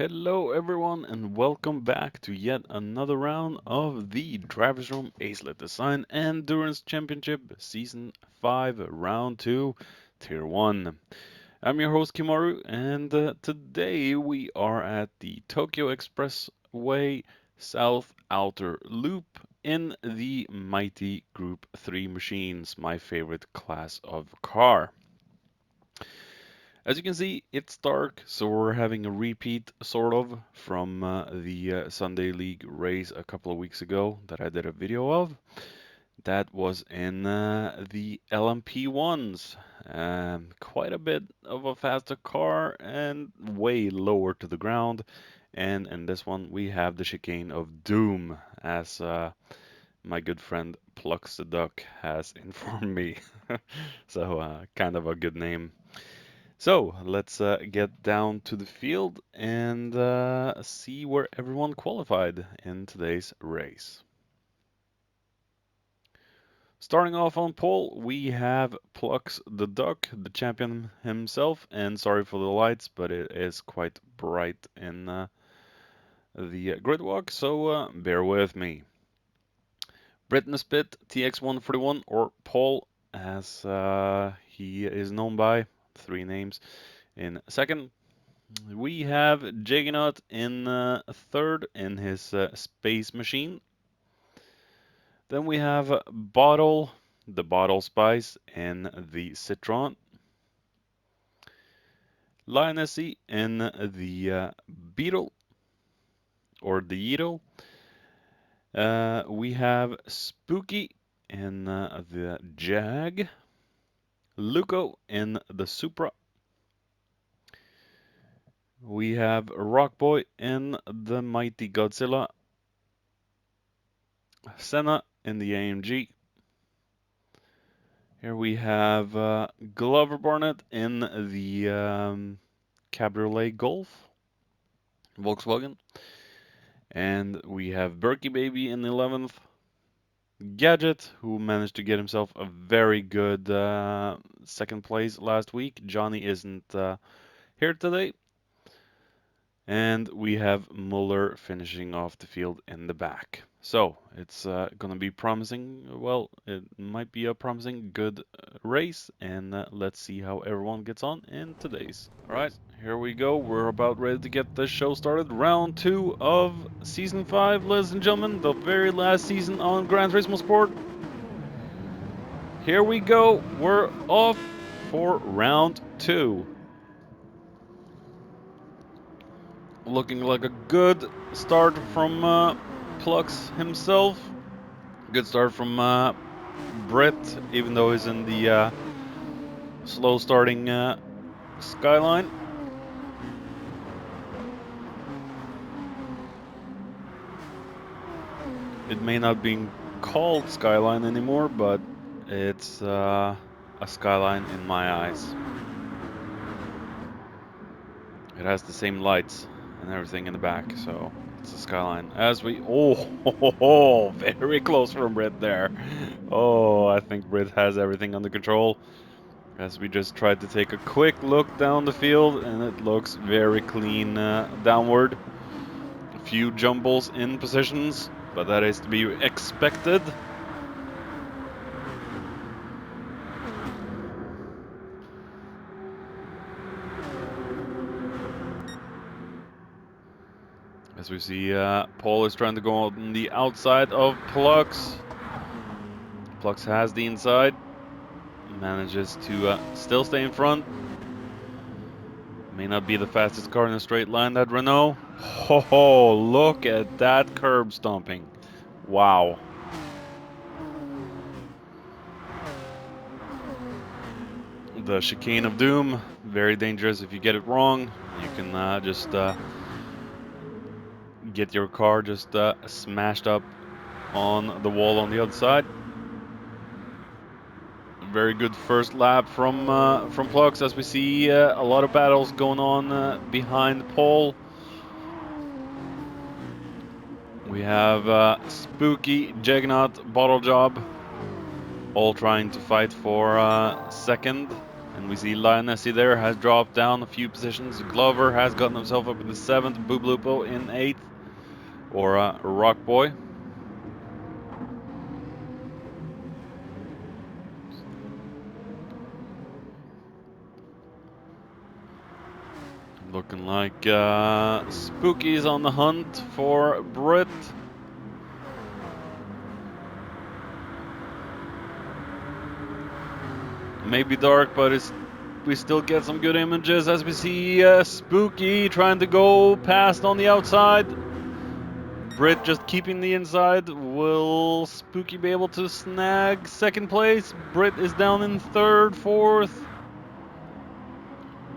Hello everyone and welcome back to yet another round of the Drivers Room Acelith Design Endurance Championship Season 5 Round 2 Tier 1. I'm your host Kimaru and today we are at the Tokyo Expressway South Outer Loop in the mighty Group 3 machines, my favorite class of car. As you can see, it's dark, so we're having a repeat, sort of, from the Sunday League race a couple of weeks ago that I did a video of. That was in the LMP ones. Quite a bit of a faster car and way lower to the ground. And in this one, we have the chicane of Doom, as my good friend Plucks the Duck has informed me. So, kind of a good name. So let's get down to the field and see where everyone qualified in today's race. Starting off on pole, we have Plucks the Duck, the champion himself, and sorry for the lights, but it is quite bright in the grid walk, so bear with me. Britain Spit TX141, or Paul, as he is known by, 3 names in second. We have Juggernaut in third in his space machine. Then we have Bottle, the Bottle Spice in the Citron. Lionessy in the Beetle, or the Yeetle. We have Spooky in the Jag. Luco in the Supra. We have Rockboy in the Mighty Godzilla. Senna in the AMG. Here we have Glover Barnett in the Cabriolet Golf, Volkswagen. And we have Berkey Baby in the 11th. Gadget, who managed to get himself a very good second place last week. Johnny isn't here today. And we have Muller finishing off the field in the back. So it's going to be promising. Well, it might be a promising good race, and let's see how everyone gets on in today's. All right, here we go. We're about ready to get the show started. Round 2 of Season 5, ladies and gentlemen. The very last season on Gran Turismo Sport. Here we go. We're off for round 2. Looking like a good start from Plux himself. Good start from Brett, even though he's in the slow starting Skyline. It may not be called Skyline anymore, but it's a Skyline in my eyes. It has the same lights and everything in the back, so it's a Skyline. As we, very close from Britt there. Oh, I think Britt has everything under control. As we just tried to take a quick look down the field, and it looks very clean downward. A few jumbles in positions, but that is to be expected. As we see, Paul is trying to go on the outside of Plux. Plux has the inside. Manages to still stay in front. May not be the fastest car in a straight line, that Renault. Oh, look at that curb stomping. Wow. The chicane of doom, very dangerous. If you get it wrong, you can just get your car just smashed up on the wall on the other side. Very good first lap from Plux, as we see a lot of battles going on behind Paul. We have Spooky, Juggernaut, Bottle Job, all trying to fight for second. And we see Lionessi there has dropped down a few positions. Glover has gotten himself up in the 7th. Bublupo in 8th. Or Rock Boy. Looking like Spooky's on the hunt for Brit. Maybe dark, but we still get some good images as we see Spooky trying to go past on the outside. Brit just keeping the inside. Will Spooky be able to snag 2nd place? Brit is down in 3rd, 4th.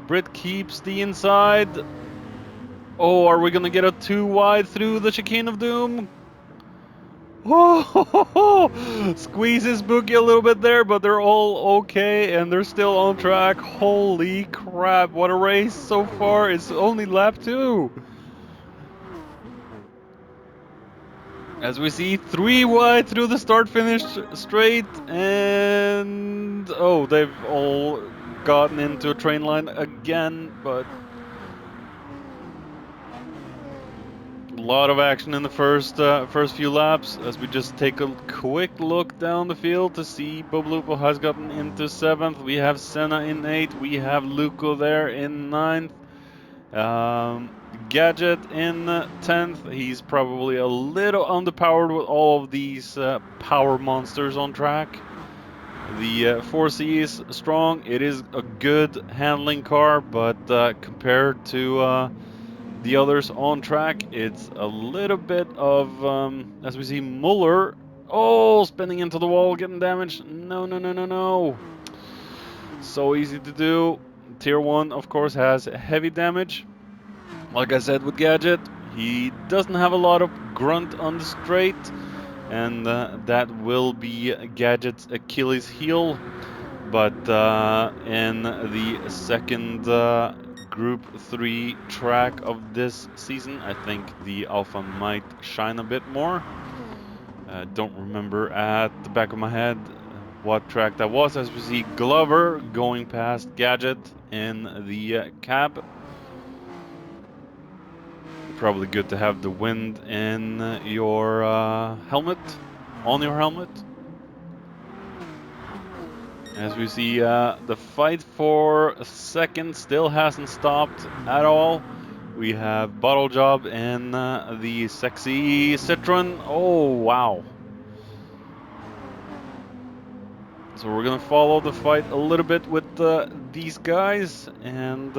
Brit keeps the inside. Oh, are we gonna get a 2 wide through the Chicane of Doom? Oh, squeezes Boogie a little bit there, but they're all okay and they're still on track. Holy crap, what a race so far. It's only lap 2. As we see 3 wide through the start finish straight, and oh, they've all gotten into a train line again, but a lot of action in the first few laps as we just take a quick look down the field to see Bublupo has gotten into 7th. We have Senna in 8th. We have Luco there in 9th. Gadget in 10th. He's probably a little underpowered with all of these power monsters on track. The 4C is strong. It is a good handling car, but compared to the others on track, it's a little bit of, as we see Muller, oh, spinning into the wall, getting damaged. No, no, no, no, no. So easy to do. Tier 1, of course, has heavy damage. Like I said with Gadget, he doesn't have a lot of grunt on the straight, and that will be Gadget's Achilles heel. But in the 2nd Group 3 track of this season, I think the Alpha might shine a bit more. Don't remember at the back of my head what track that was, as we see Glover going past Gadget in the cab. Probably good to have the wind in your helmet, on your helmet. As we see, the fight for 2nd still hasn't stopped at all. We have Bottle Job and the sexy Citroen. Oh, wow. So we're gonna follow the fight a little bit with these guys and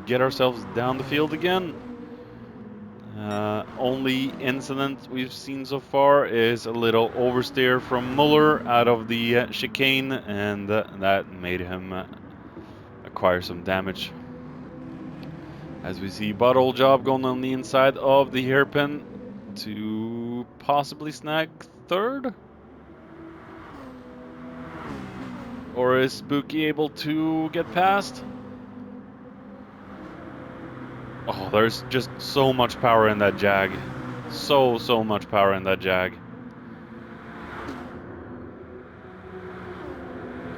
get ourselves down the field again. Only incident we've seen so far is a little oversteer from Muller out of the chicane, and that made him acquire some damage. As we see Bottle Job going on the inside of the hairpin to possibly snag 3rd? Or is Spooky able to get past? Oh, there's just so much power in that Jag. So much power in that Jag.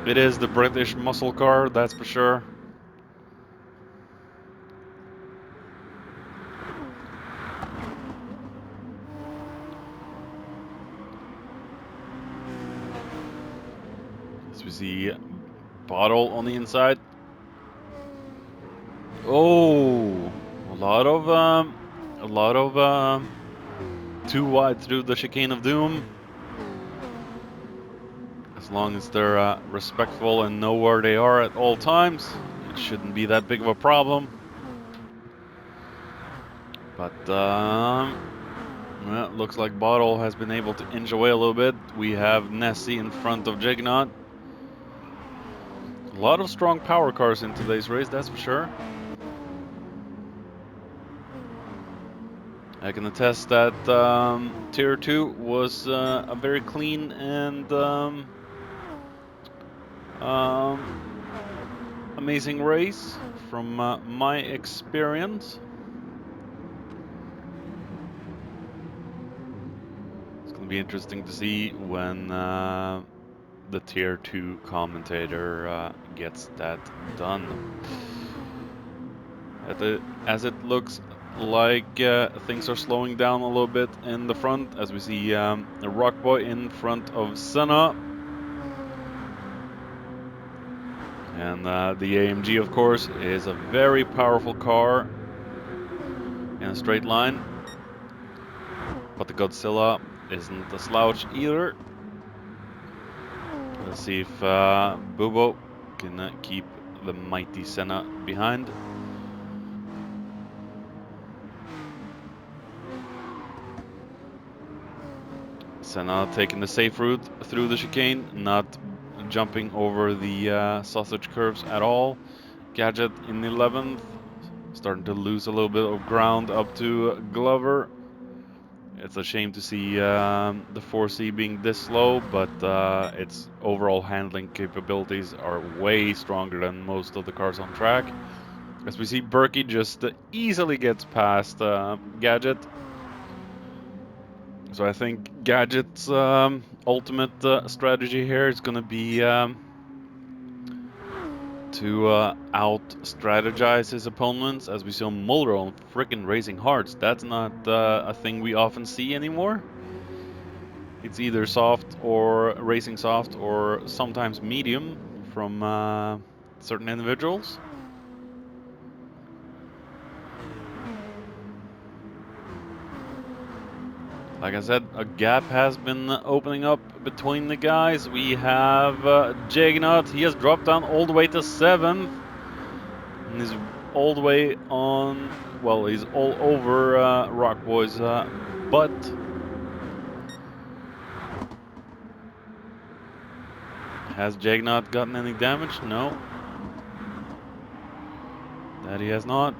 It is the British muscle car, that's for sure. As we see Bottle on the inside. Oh, a lot of 2 wide through the chicane of doom. As long as they're respectful and know where they are at all times, it shouldn't be that big of a problem. But well, looks like Bottle has been able to inch away a little bit. We have Nessie in front of Juggernaut. A lot of strong power cars in today's race, that's for sure. I can attest that Tier 2 was a very clean and amazing race from my experience. It's going to be interesting to see when the Tier 2 commentator gets that done. As it looks like things are slowing down a little bit in the front, as we see the Rockboy in front of Senna. And the AMG, of course, is a very powerful car in a straight line. But the Godzilla isn't a slouch either. Let's see if Bubo can keep the mighty Senna behind. Senna taking the safe route through the chicane, not jumping over the sausage curves at all. Gadget in 11th, starting to lose a little bit of ground up to Glover. It's a shame to see the 4C being this slow, but its overall handling capabilities are way stronger than most of the cars on track. As we see, Berkey just easily gets past Gadget. So I think Gadget's ultimate strategy here is going to be to out-strategize his opponents. As we saw Mulder on frickin' Racing Hearts, that's not a thing we often see anymore. It's either soft or racing soft or sometimes medium from certain individuals. Like I said, a gap has been opening up between the guys. We have Jagnot. He has dropped down all the way to 7th. And he's all the way on, well, he's all over Rockboy's butt. Has Jagnot gotten any damage? No. That he has not.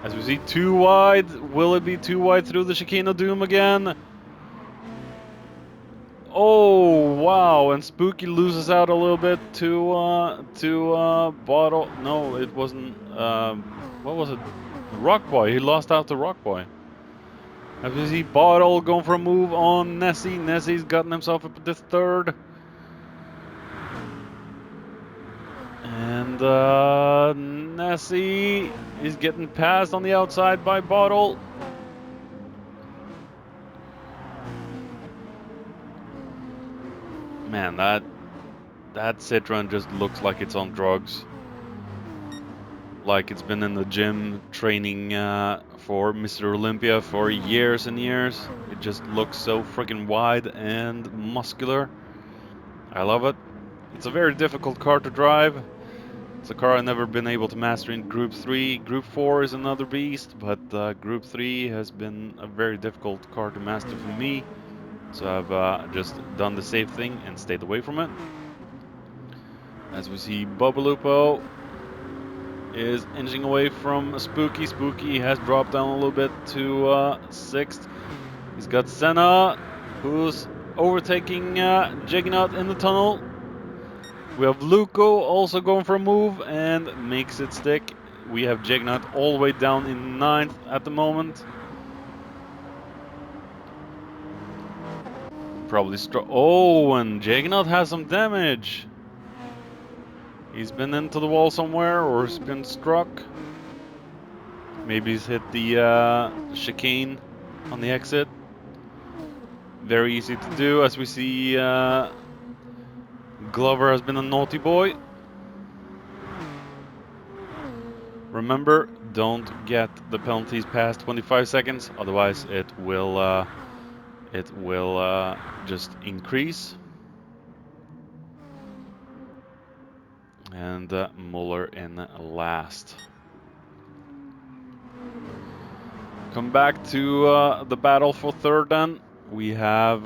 As we see, too wide. Will it be too wide through the Chicane of Doom again? Oh, wow. And Spooky loses out a little bit to Bottle. No, it wasn't. What was it? Rockboy. He lost out to Rockboy. As we see, Bottle going for a move on Nessie. Nessie's gotten himself up to 3rd. And Nessie is getting passed on the outside by Bottle. Man, that Citroen just looks like it's on drugs. Like it's been in the gym training for Mr. Olympia for years and years. It just looks so freaking wide and muscular. I love it. It's a very difficult car to drive. It's a car I've never been able to master in Group 3. Group 4 is another beast, but Group 3 has been a very difficult car to master for me. So I've just done the safe thing and stayed away from it. As we see, Bobalupo is inching away from Spooky. Spooky has dropped down a little bit to 6th. He's got Senna, who's overtaking Jagnot in the tunnel. We have Luco also going for a move and makes it stick. We have Jagnot all the way down in 9th at the moment. Probably oh, and Jagnot has some damage. He's been into the wall somewhere or he's been struck. Maybe he's hit the chicane on the exit. Very easy to do, as we see Glover has been a naughty boy. Remember, don't get the penalties past 25 seconds, otherwise it will just increase. And Muller in last. Come back to the battle for 3rd then. We have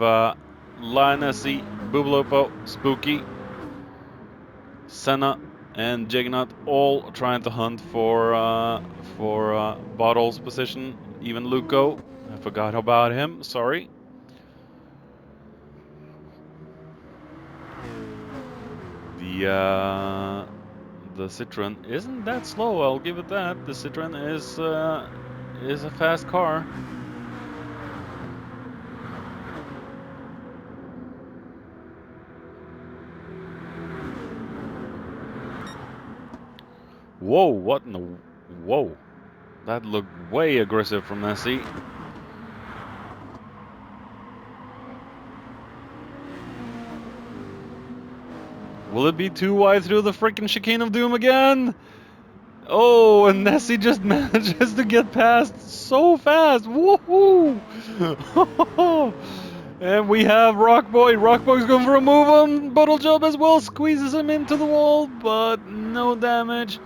Lionessy, Bublopo, Spooky, Senna, and Jagnot all trying to hunt for Bottle's position. Even Luco, I forgot about him, sorry. The Citroen isn't that slow, I'll give it that. The Citroen is a fast car. Whoa, what in the... Whoa. That looked way aggressive from Nessie. Will it be too wide through the freaking chicane of doom again? Oh, and Nessie just manages to get past so fast. Woohoo! And we have Rockboy. Rockboy's going for a move on Bottle Job as well. Squeezes him into the wall, but no damage.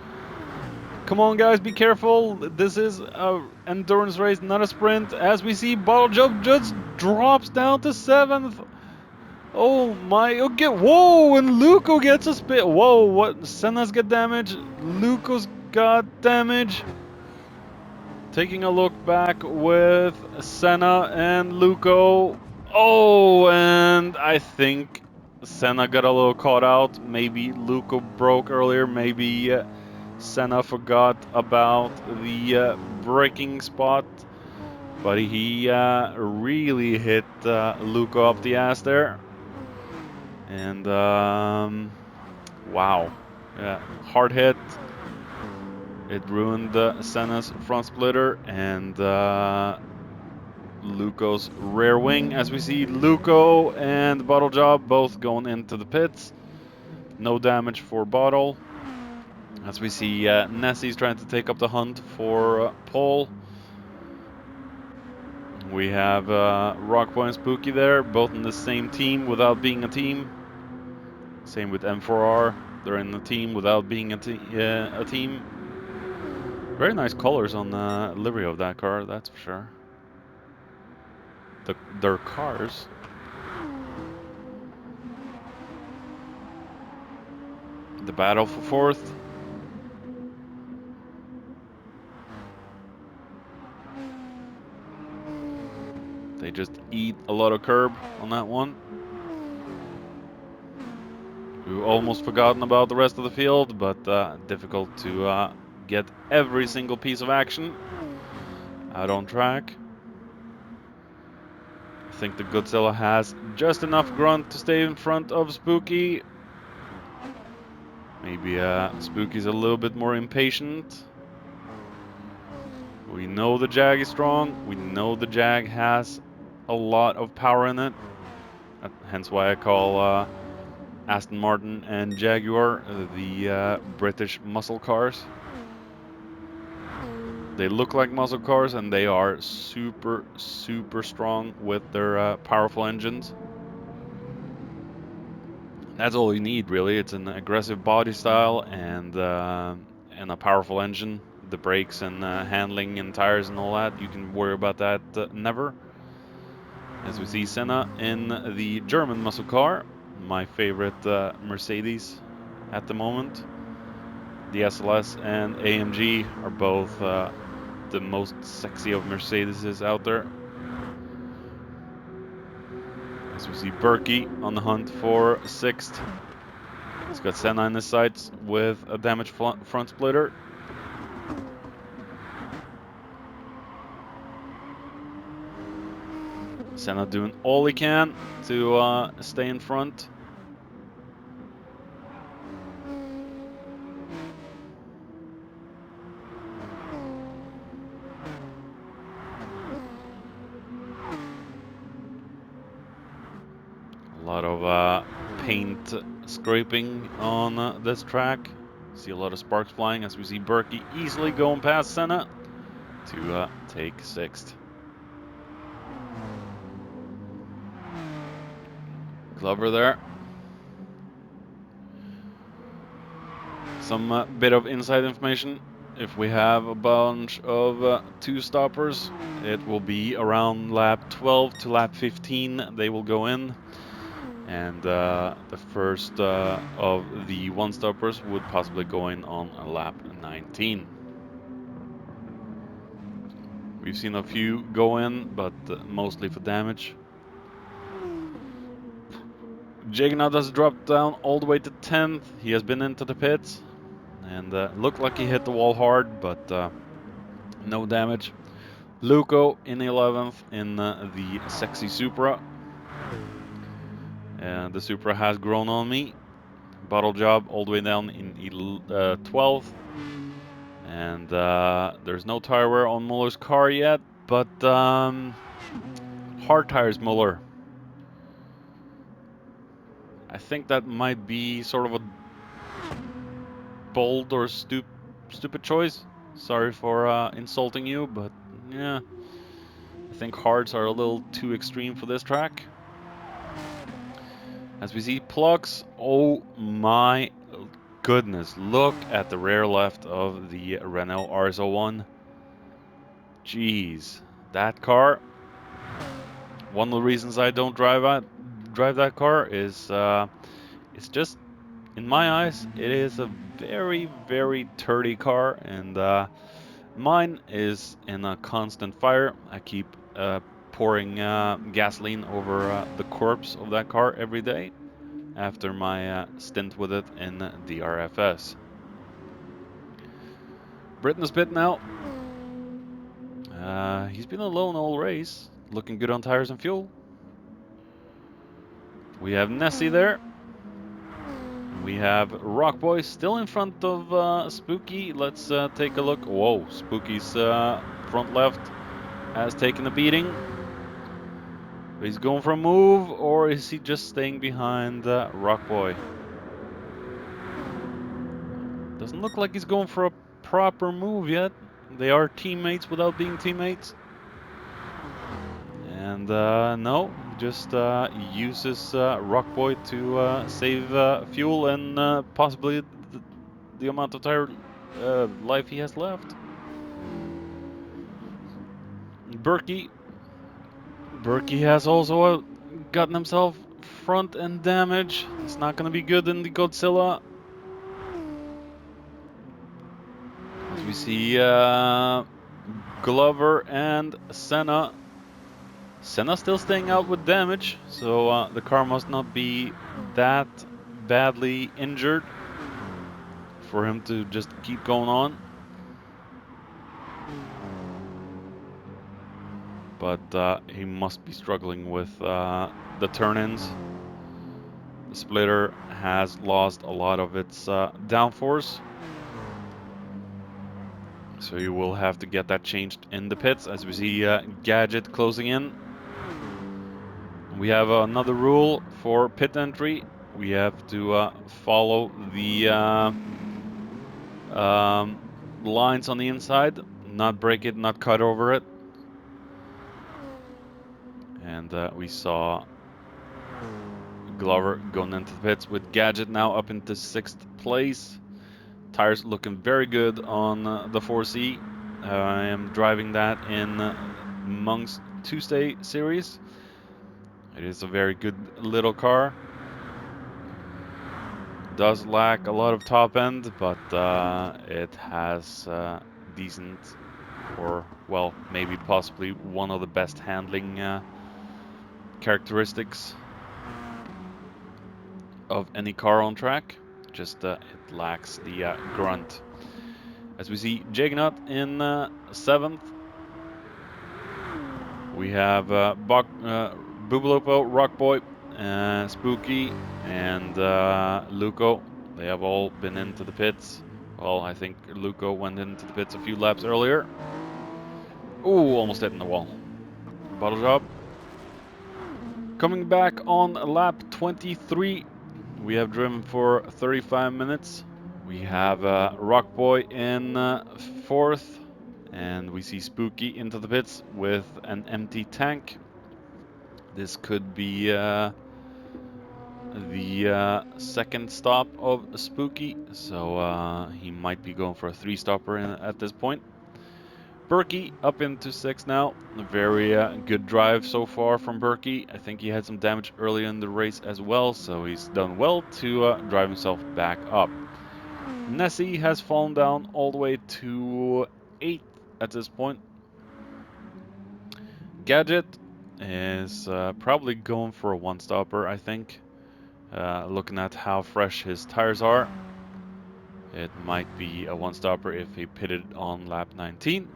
Come on, guys, be careful. This is an endurance race, not a sprint. As we see, Bottle Job just drops down to 7th. Oh my, okay, whoa, and Luco gets a spit. Whoa, what? Senna's got damage. Luco's got damage. Taking a look back with Senna and Luco. Oh, and I think Senna got a little caught out. Maybe Luco broke earlier. Maybe Senna forgot about the braking spot. But he really hit Luco up the ass there. And wow, yeah, hard hit. It ruined Senna's front splitter and Luco's rear wing. As we see, Luco and Bottle Job both going into the pits. No damage for Bottle. As we see, Nessie's trying to take up the hunt for pole. We have Rockboy and Spooky there, both in the same team without being a team. Same with M4R, they're in a team without being a team. Very nice colors on the livery of that car, that's for sure. Their cars. The battle for 4th. They just eat a lot of curb on that one. We've almost forgotten about the rest of the field, but difficult to get every single piece of action out on track. I think the Godzilla has just enough grunt to stay in front of Spooky. Maybe Spooky's a little bit more impatient. We know the Jag is strong. We know the Jag has a lot of power in it. Hence why I call Aston Martin and Jaguar the British muscle cars. They look like muscle cars and they are super, super strong with their powerful engines. That's all you need, really. It's an aggressive body style and a powerful engine. The brakes and handling and tires and all that, you can worry about that never. As we see Senna in the German muscle car, my favorite Mercedes at the moment. The SLS and AMG are both the most sexy of Mercedeses out there. As we see Berkey on the hunt for 6th. He's got Senna in his sights with a damaged front splitter. Senna doing all he can to stay in front. A lot of paint scraping on this track. See a lot of sparks flying as we see Berkey easily going past Senna to take 6th. Glover there. Some bit of inside information. If we have a bunch of 2 stoppers, it will be around lap 12 to lap 15 they will go in. And the first of the 1 stoppers would possibly go in on lap 19. We've seen a few go in, but mostly for damage. Jaggernaut has dropped down all the way to 10th. He has been into the pits and looked like he hit the wall hard, but no damage. Luco in 11th in the sexy Supra. And the Supra has grown on me. Bottle job all the way down in 12th. And there's no tire wear on Muller's car yet, but hard tires Muller. I think that might be sort of a bold or stupid choice. Sorry for insulting you, but yeah, I think hards are a little too extreme for this track. As we see plugs, oh my goodness, look at the rear left of the Renault RS01. Jeez, that car. One of the reasons I don't drive that car is it's just, in my eyes, it is a very, very dirty car, and mine is in a constant fire. I keep pouring gasoline over the corpse of that car every day after my stint with it in the RFS. Britton's pit now. He's been alone all race, looking good on tires and fuel. We have Nessie there. We have Rockboy still in front of Spooky. Let's take a look. Whoa, Spooky's front left has taken a beating. He's going for a move, or is he just staying behind Rockboy? Doesn't look like he's going for a proper move yet. They are teammates without being teammates. And no, just uses Rockboy to save fuel and possibly the amount of tire life he has left. Berkey has also gotten himself front end damage. It's not going to be good in the Godzilla. As we see Glover and Senna. Senna still staying out with damage, so the car must not be that badly injured for him to just keep going on. But he must be struggling with the turn-ins. The splitter has lost a lot of its downforce, so you will have to get that changed in the pits. As we see Gadget closing in. We have another rule for pit entry. We have to follow the lines on the inside, not break it, not cut over it. And we saw Glover going into the pits with Gadget now up into 6th place. Tires looking very good on the 4C. I am driving that in Monk's Tuesday series. It is a very good little car. Does lack a lot of top end, but it has decent, or well, maybe possibly one of the best handling characteristics of any car on track. Just it lacks the grunt. As we see Jagnut in 7th. We have Bubalopo, Rockboy, Spooky, and Luco. They have all been into the pits. Well, I think Luco went into the pits a few laps earlier. Ooh, almost hitting the wall. Bottle job. Coming back on lap 23. We have driven for 35 minutes. We have Rockboy in 4th. And we see Spooky into the pits with an empty tank. This could be the second stop of Spooky, so he might be going for a 3-stopper at this point. Berkey up into 6th now. A very good drive so far from Berkey. I think he had some damage earlier in the race as well, so he's done well to drive himself back up. Nessie has fallen down all the way to 8th at this point. Gadget is probably going for a 1-stopper, I think. Looking at how fresh his tires are, it might be a 1-stopper if he pitted on lap 19.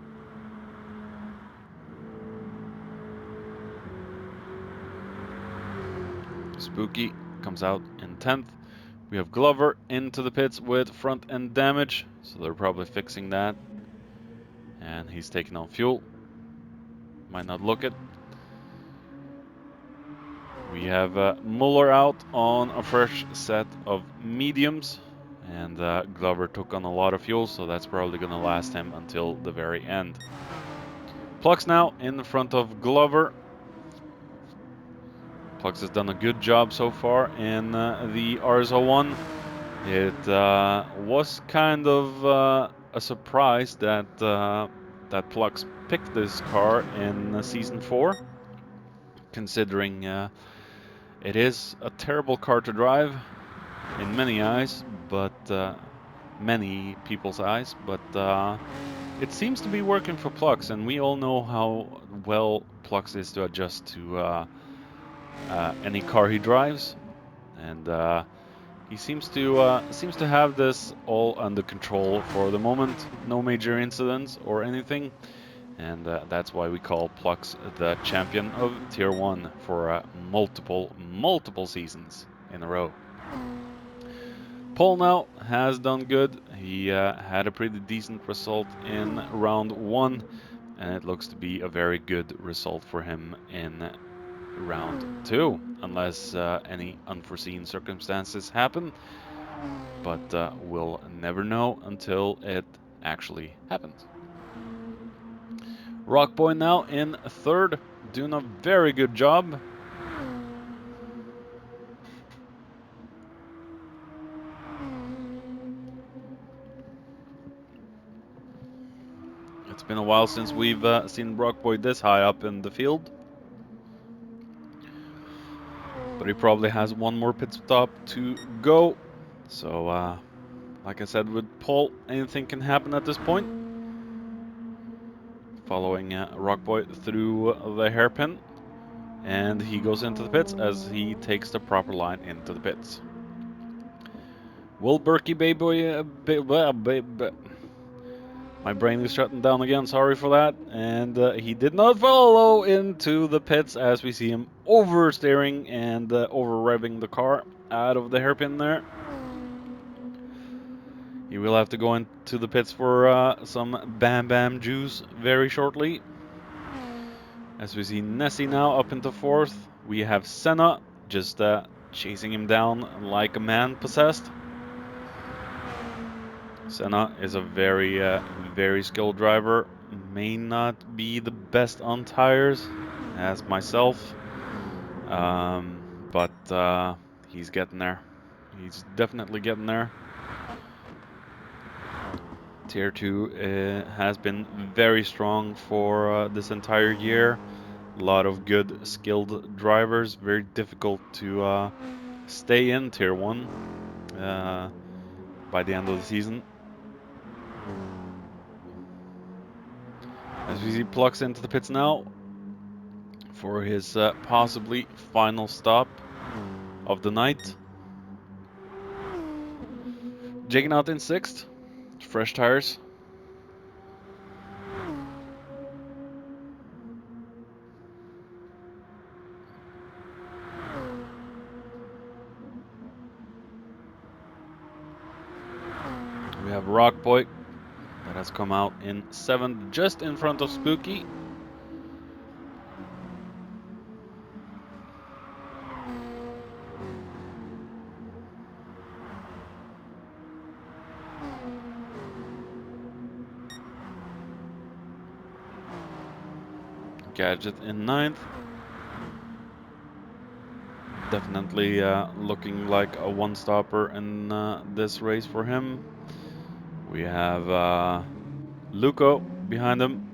Spooky comes out in 10th. We have Glover into the pits with front end damage, so they're probably fixing that. And he's taking on fuel. Might not look it. We have Muller out on a fresh set of mediums. And Glover took on a lot of fuel, so that's probably going to last him until the very end. Plux now in front of Glover. Plux has done a good job so far in the RSO1. It was kind of a surprise that that Plux picked this car in Season 4, considering it is a terrible car to drive in many eyes, but many people's eyes, but it seems to be working for Plux, and we all know how well Plux is to adjust to any car he drives, and he seems to have this all under control for the moment. No major incidents or anything, and that's why we call Plux the champion of Tier 1 for multiple seasons in a row. Paul now has done good. He had a pretty decent result in round 1, and it looks to be a very good result for him in round 2, unless any unforeseen circumstances happen. But we'll never know until it actually happens. Rockboy now in 3rd, doing a very good job. It's been a while since we've seen Rockboy this high up in the field. But he probably has one more pit stop to go. So, like I said with Paul, anything can happen at this point. Following Rockboy through the hairpin. And he goes into the pits as he takes the proper line into the pits. Will Berkey my brain is shutting down again, sorry for that. And he did not follow into the pits as we see him oversteering and over-revving the car out of the hairpin there. He will have to go into the pits for some Bam Bam juice very shortly. As we see Nessie now up into 4th. We have Senna just chasing him down like a man possessed. Senna is a very skilled driver. May not be the best on tires, as myself, but he's getting there. He's definitely getting there. Tier 2 has been very strong for this entire year. A lot of good, skilled drivers. Very difficult to stay in Tier 1 by the end of the season. As we see Plux into the pits now for his possibly final stop of the night. Jigging out in 6th. Fresh tires. We have Rockboy that has come out in 7th, just in front of Spooky. Gadget in 9th. Definitely looking like a one-stopper in this race for him. We have Luco behind him.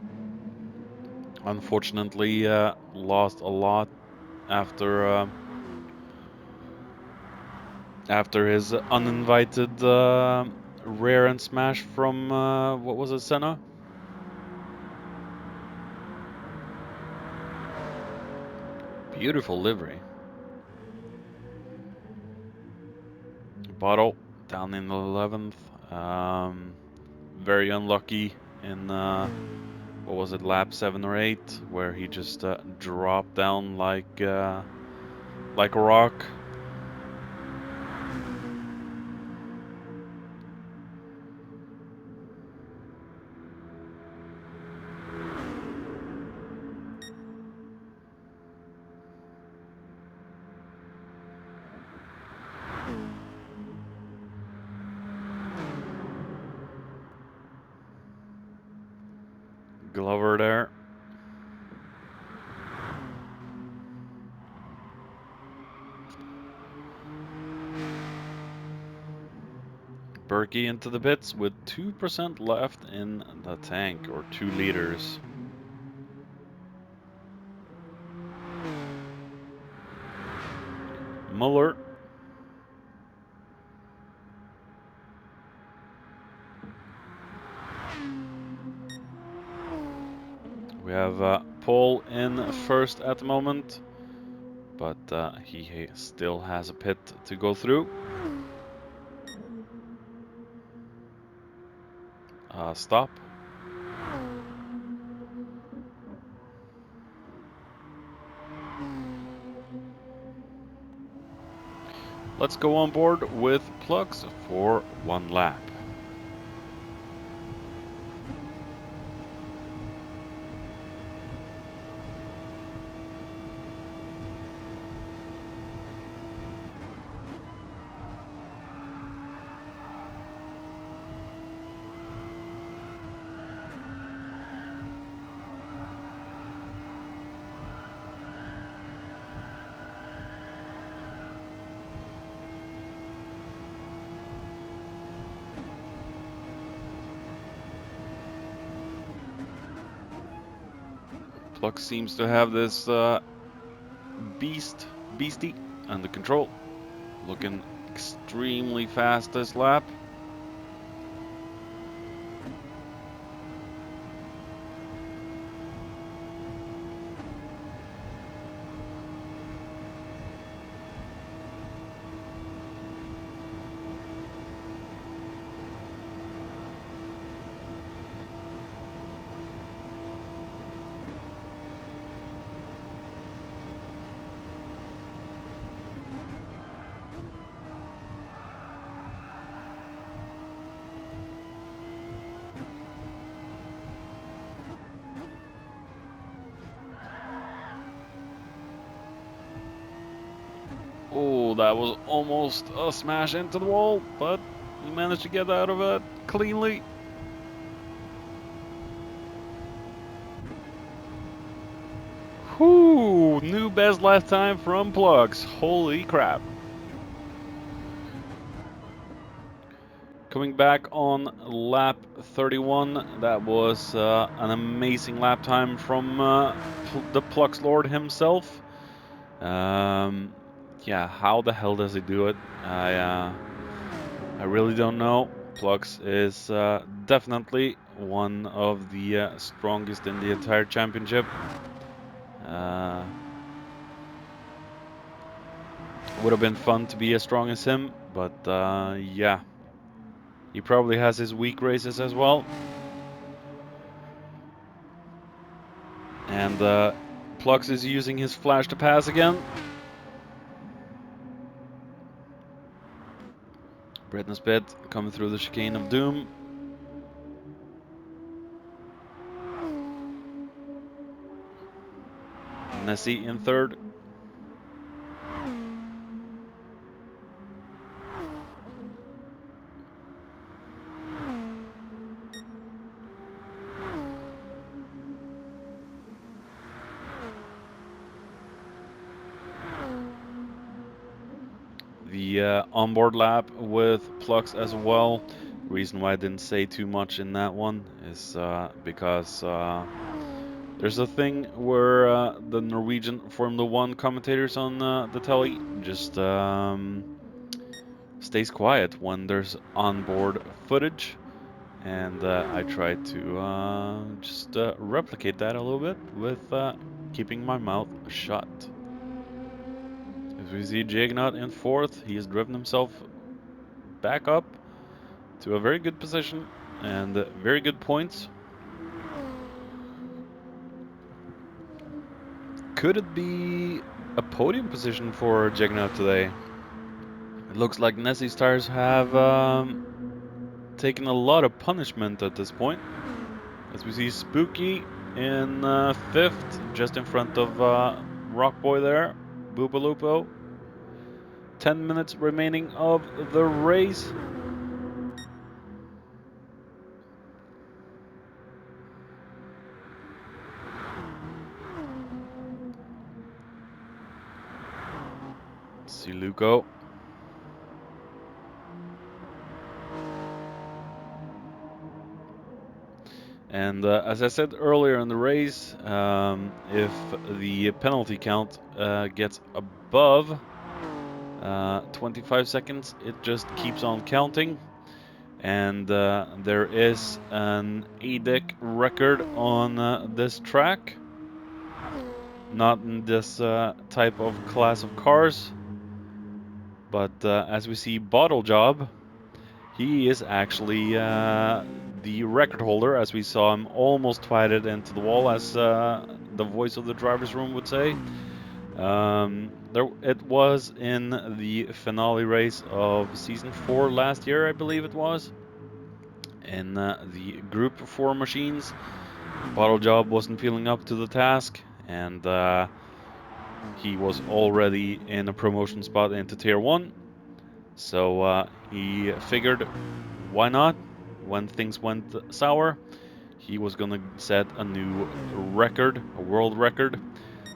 Unfortunately, lost a lot after his uninvited rear end smash from what was it, Senna? Beautiful livery. Bottle down in the 11th. Very unlucky in what was it, lap 7 or 8, where he just dropped down like a rock. Glover there. Berkey into the pits with 2% left in the tank, or 2 liters. Muller. We have Paul in first at the moment, but he still has a pit to go through. Stop. Let's go on board with plugs for 1 lap. Plug seems to have this beastie under control. Looking extremely fast this lap. Oh, that was almost a smash into the wall, but he managed to get out of it cleanly. Whoo! New best lifetime from Plugs. Holy crap. Coming back on lap 31, that was an amazing lap time from the Plugs Lord himself. Yeah, how the hell does he do it? I really don't know. Plugs is definitely one of the strongest in the entire championship. Would have been fun to be as strong as him, but yeah. He probably has his weak races as well. And Plux is using his flash to pass again. Britney's Pit coming through the chicane of doom. Nessie in third. The onboard lap with Plux as well. Reason why I didn't say too much in that one is because there's a thing where the Norwegian Formula 1 commentators on the telly just stays quiet when there's onboard footage, and I try to just replicate that a little bit with keeping my mouth shut. As we see Jagnot in fourth, he has driven himself back up to a very good position and very good points. Could it be a podium position for Jagnot today? It looks like Nessie's tires have taken a lot of punishment at this point. As we see Spooky in fifth, just in front of Rockboy there, Boopalupo. 10 minutes remaining of the race. Luco. And as I said earlier in the race, if the penalty count gets above 25 seconds, it just keeps on counting. And there is an ADEC record on this track. Not in this type of class of cars, but as we see Bottle Job, he is actually the record holder, as we saw him almost twat it into the wall, as the voice of the driver's room would say. It was in the finale race of Season 4 last year, I believe it was. In the Group 4 machines, Bottle Job wasn't feeling up to the task, and he was already in a promotion spot into Tier 1. So he figured, why not? When things went sour, he was gonna set a new record, a world record.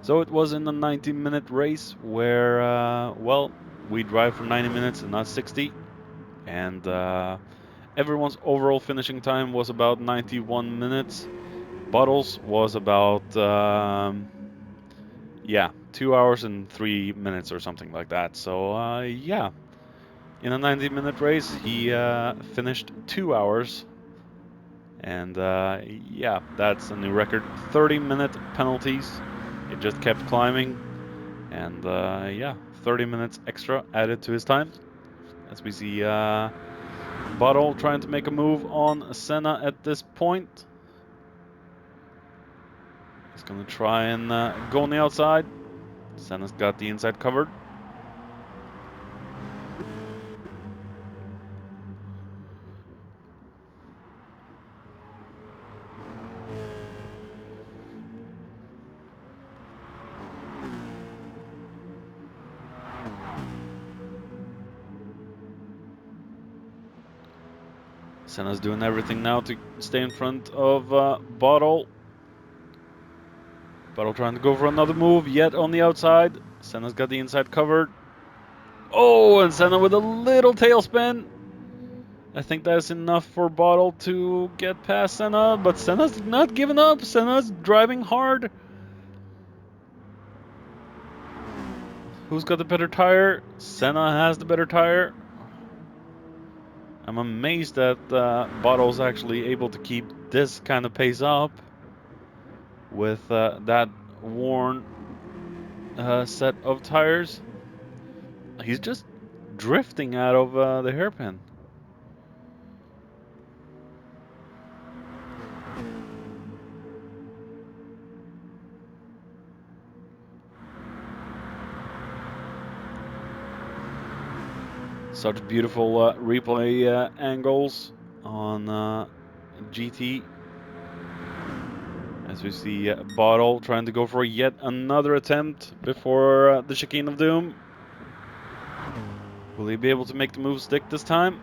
So it was in a 90-minute race where, well, we drive for 90 minutes and not 60. And everyone's overall finishing time was about 91 minutes. Bottles was about, yeah, 2 hours and 3 minutes or something like that. So, yeah. In a 90-minute race, he finished 2 hours. And yeah, that's a new record. 30-minute penalties. It just kept climbing. And yeah, 30 minutes extra added to his time. As we see Bottle trying to make a move on Senna at this point. He's going to try and go on the outside. Senna's got the inside covered. Senna's doing everything now to stay in front of Bottle. Bottle trying to go for another move, yet on the outside. Senna's got the inside covered. Oh, and Senna with a little tailspin. I think that's enough for Bottle to get past Senna, but Senna's not giving up. Senna's driving hard. Who's got the better tire? Senna has the better tire. I'm amazed that Bottle's actually able to keep this kind of pace up with that worn set of tires. He's just drifting out of the hairpin. Such beautiful replay angles on GT. As we see Bottle trying to go for yet another attempt before the chicane of doom. Will he be able to make the move stick this time?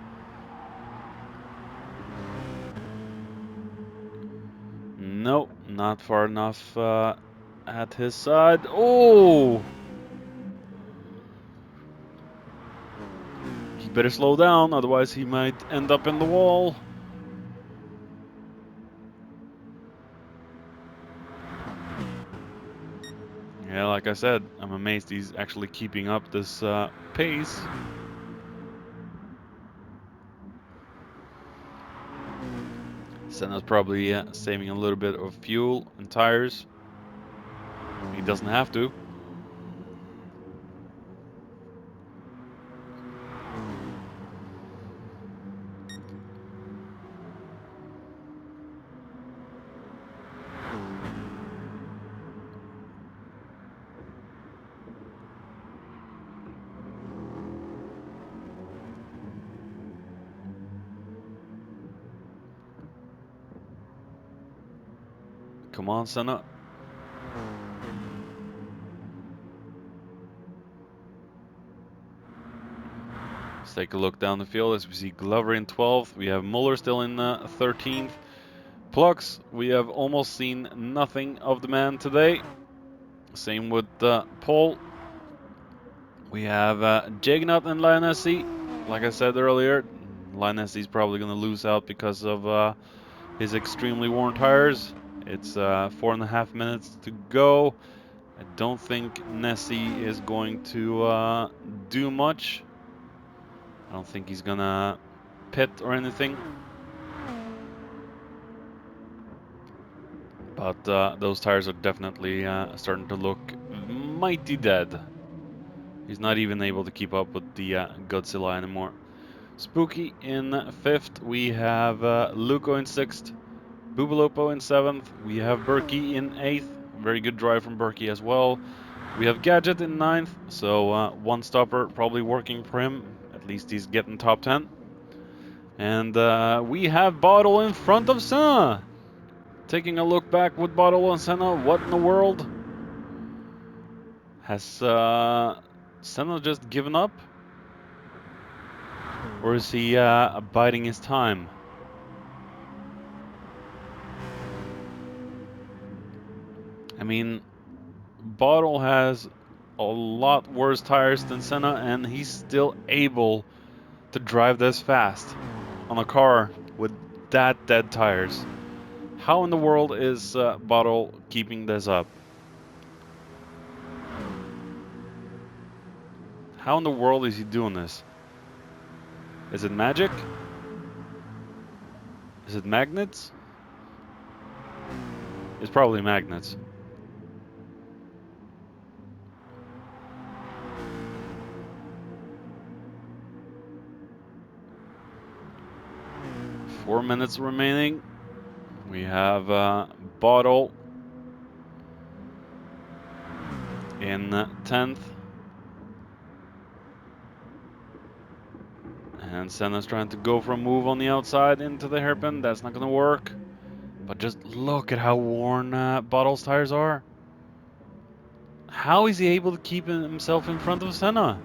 Nope, not far enough at his side. Oh! He better slow down, otherwise he might end up in the wall. Yeah, like I said, I'm amazed he's actually keeping up this pace. Senna's probably saving a little bit of fuel and tires. He doesn't have to. Come on, Senna. Let's take a look down the field as we see Glover in 12th. We have Muller still in 13th. Plux, we have almost seen nothing of the man today. Same with Paul. We have Jagnot and Lionessy. Like I said earlier, Lionessy is probably going to lose out because of his extremely worn tires. It's 4.5 minutes to go. I don't think Nessie is going to do much. I don't think he's gonna pit or anything. But those tires are definitely starting to look mighty dead. He's not even able to keep up with the Godzilla anymore. Spooky in 5th. We have Luco in 6th. Boobalopo in 7th. We have Berkey in 8th. Very good drive from Berkey as well. We have Gadget in 9th. So one stopper probably working for him. At least he's getting top 10. And we have Bottle in front of Senna. Taking a look back with Bottle and Senna. What in the world? Has Senna just given up? Or is he biding his time? I mean, Bottle has a lot worse tires than Senna, and he's still able to drive this fast on a car with that dead tires. How in the world is Bottle keeping this up? How in the world is he doing this? Is it magic? Is it magnets? It's probably magnets. Four minutes remaining. We have Bottle in 10th. And Senna's trying to go for a move on the outside into the hairpin. That's not going to work. But just look at how worn Bottle's tires are. How is he able to keep himself in front of Senna?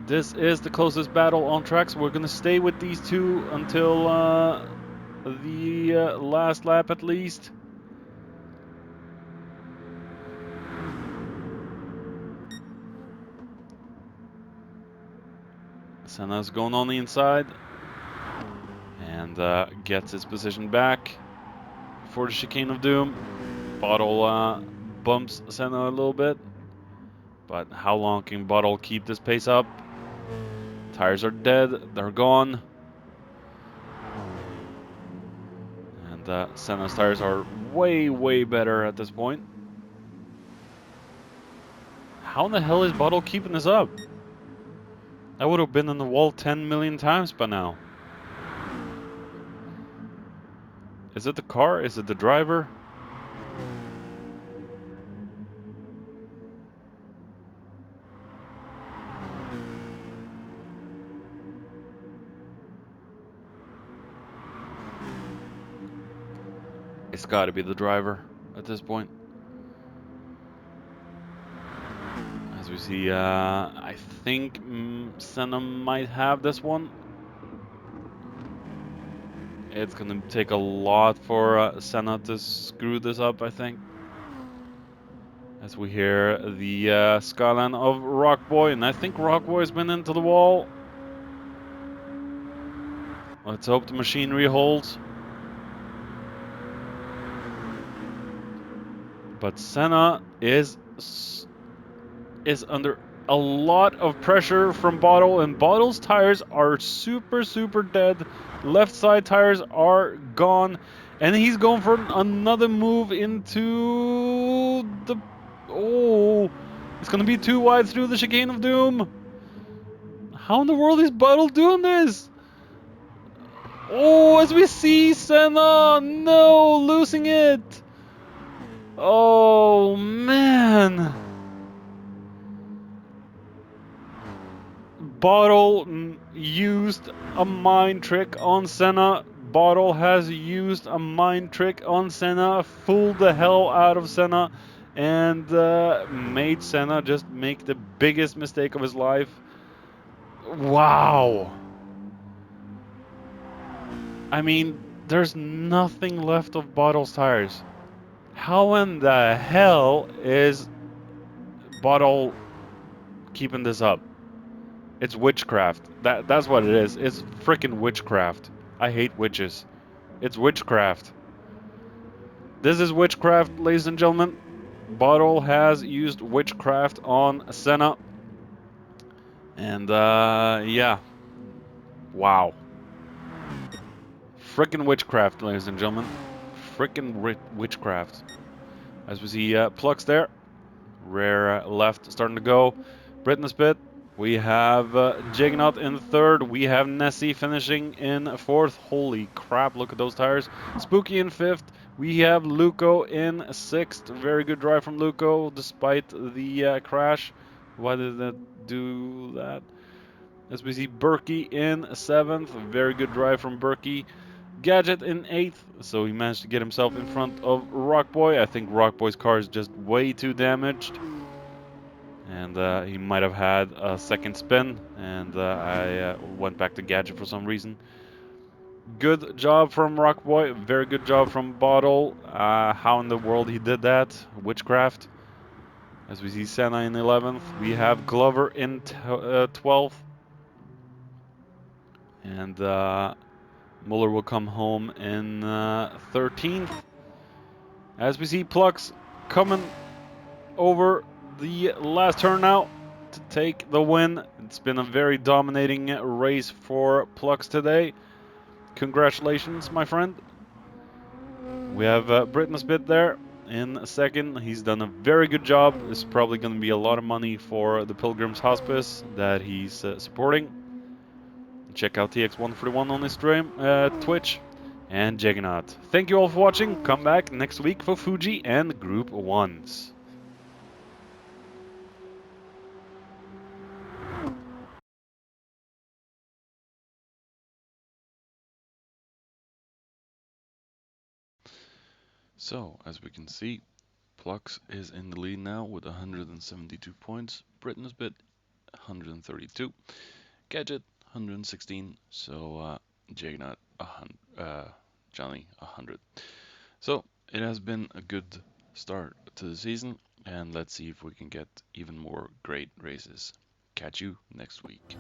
This is the closest battle on track, so we're going to stay with these two until the last lap at least. Senna's going on the inside and gets his position back for the chicane of doom. Bottle bumps Senna a little bit, but how long can Bottle keep this pace up? Tires are dead, they're gone. And Senna's tires are way, way better at this point. How in the hell is Bottle keeping this up? I would have been in the wall 10 million times by now. Is it the car? Is it the driver? It's got to be the driver at this point. As we see, I think Senna might have this one. It's going to take a lot for Senna to screw this up, I think. As we hear the skyline of Rockboy, and I think Rockboy's been into the wall. Let's hope the machinery holds. But Senna is under a lot of pressure from Bottle, and Bottle's tires are super, super dead. Left side tires are gone, and he's going for another move into the... Oh, it's going to be too wide through the chicane of doom. How in the world is Bottle doing this? Oh, as we see Senna, no, losing it. Oh, man. Bottle used a mind trick on Senna. Bottle has used a mind trick on Senna, fooled the hell out of Senna, and made Senna just make the biggest mistake of his life. Wow. I mean, there's nothing left of Bottle's tires. How in the hell is Bottle keeping this up? It's witchcraft. That's what it is. It's freaking witchcraft. I hate witches. It's witchcraft. This is witchcraft, ladies and gentlemen. Bottle has used witchcraft on Senna. And yeah. Wow. Frickin' witchcraft, ladies and gentlemen. Frickin' witchcraft. As we see Plux there. Rare left starting to go. Britain spit. We have Jignaut in third. We have Nessie finishing in fourth. Holy crap, look at those tires. Spooky in fifth. We have Luco in sixth. Very good drive from Luco despite the crash. Why did that do that? As we see Berkey in seventh. Very good drive from Berkey. Gadget in eighth. So he managed to get himself in front of Rockboy. I think Rockboy's car is just way too damaged. And he might have had a second spin, and I went back to Gadget for some reason. Good job from Rockboy, very good job from Bottle. How in the world he did that? Witchcraft. As we see Senna in 11th, we have Glover in 12th, and Muller will come home in 13th. As we see Plux coming over the last turn now to take the win. It's been a very dominating race for Plux today. Congratulations, my friend. We have Britton Spit there in second. He's done a very good job. This is probably going to be a lot of money for the Pilgrims Hospice that he's supporting. Check out TX141 on his stream, Twitch, and Juggernaut. Thank you all for watching. Come back next week for Fuji and Group 1s. So, as we can see, Plux is in the lead now with 172 points. Britain is bit 132. Gadget 116. So Juggernaut Johnny 100. So it has been a good start to the season, and let's see if we can get even more great races. Catch you next week.